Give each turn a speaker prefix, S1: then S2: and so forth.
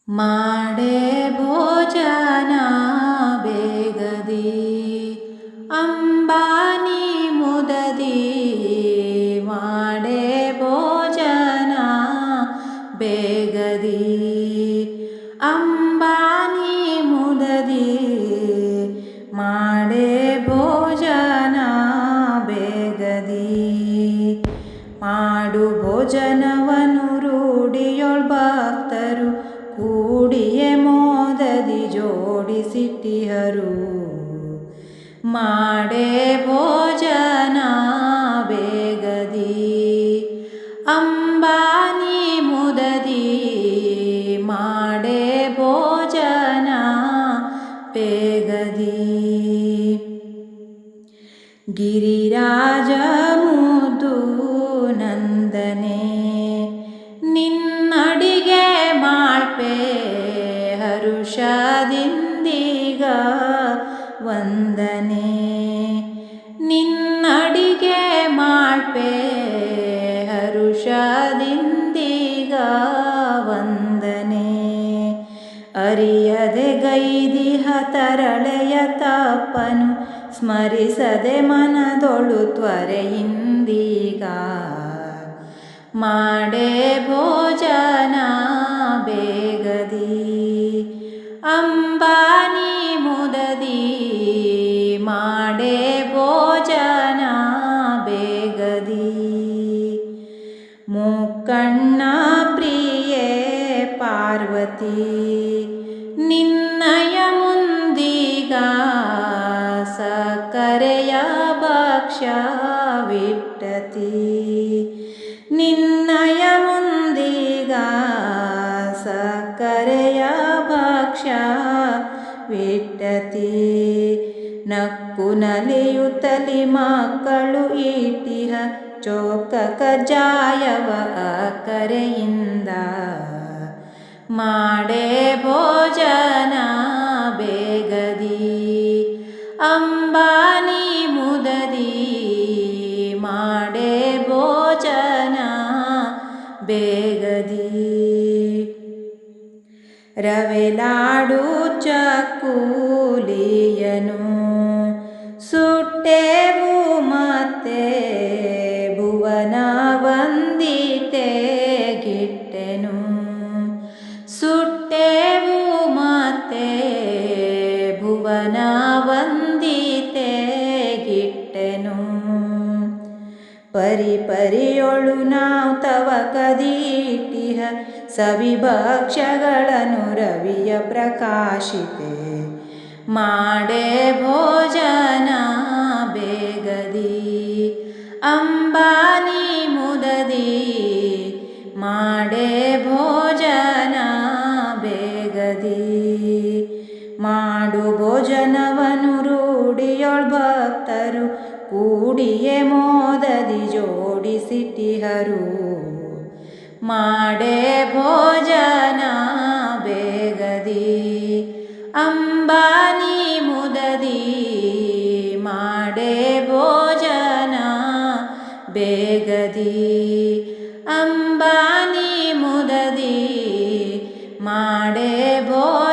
S1: माडे भोजन बेगदी अंबानी मुददी माडे भोजन बेगदी अंबानी मुददी माडे भोजन बेगदी माडु भोजनवनु रूढियोಳ್ ಭಕ್ತರು ಕೂಡಿಯೇ ಮೋದದಿ ಜೋಡಿಸಿಟ್ಟಿಹರು ಮಾಡೆ ಭೋಜನ ಬೇಗದಿ ಅಂಬಾನಿ ಮುದದಿ ಮಾಡೆ ಭೋಜನ ಬೇಗದಿ ಗಿರಿರಾಜ ಮುದ್ದು ನಂದನೆ ನಿನ್ನಡಿಗೆ ಮಾಳ್ಪೆ ಹರುಷದಿಂದೀಗ ವಂದನೆ ನಿನ್ನಡಿಗೆ ಮಾಳ್ಪೆ ಹರುಷದಿಂದೀಗ ವಂದನೆ ಅರಿಯದೆ ಗೈದಿಹ ತರಳೆಯ ತಪ್ಪನು ಸ್ಮರಿಸದೆ ಮನದೊಳು ತ್ವರೆಯಿಂದೀಗ ಮಾಡೆ ಭೋಜನ ಬೇಗದಿ ಅಂಬಾನಿ ಮುದದಿ ಮಾಡೆ ಭೋಜನ ಬೇಗದಿ ಮುಕ್ಕಣ್ಣ ಪ್ರಿಯೆ ಪಾರ್ವತಿ ನಿನ್ನಯ ಮುಂದೀಗ ಸಕರೆಯ ಭಕ್ಷ ವಿಟ್ಟತಿ ನಿನ್ನಯ ಮುಂದೀಗ ಸಕರೆಯ ಭಕ್ಷ ವಿಟ್ಟತಿ ನಕ್ಕು ನಲಿಯುತ್ತಲಿ ಮಕ್ಕಳು ಈಟಿಹ ಚೋಕ ಕಜ್ಜಾಯವ ಕರೆಯಿಂದ ಮಾಡೆ ಭೋಜನ ಬೇಗದಿ ಅಂಬಾನಿ ಮುದದಿ ಮಾಡೆ ಭೋಜನ ಬೇಗದಿ ರವೆಲಾಡು ಚಕ್ಕುಲಿಯನು ಸುಟ್ಟೆವು ಮತ್ತೆ ಭುವನ ವಂದಿತೆ ಗಿಟ್ಟೆನು ಸುಟ್ಟೆವು ಮತ್ತೆ ಭುವನ ವಂದಿತೆ ಗಿಟ್ಟೆನು ಪರಿ ಪರಿಯೊಳು ನಾವು ತವ ಕದೀಟಿಹ ಸವಿಭಕ್ಷಗಳನ್ನು ರವಿಯ ಪ್ರಕಾಶಿತೆ ಮಾಡೆ ಭೋಜನ ಬೇಗದಿ ಅಂಬಾನಿ ಮುದದಿ ಮಾಡೆ ಭೋಜನ ಬೇಗದಿ ಮಾಡು ಭೋಜನವನು ರೂಢಿಯೋಳ್ ಭಕ್ತರು ಕೂಡಿಯೇ ಮೋದದಿ ಜೋಡಿಸಿಟ್ಟಿಹರು ಮಾಡೆ ಭೋಜನ ಬೇಗದಿ ಅಂಬಾನಿ ಮುದದಿ ಮಾಡೆ ಭೋಜನ ಬೇಗದಿ ಅಂಬಾನಿ ಮುದದಿ ಮಾಡೆ ಭೋಜನ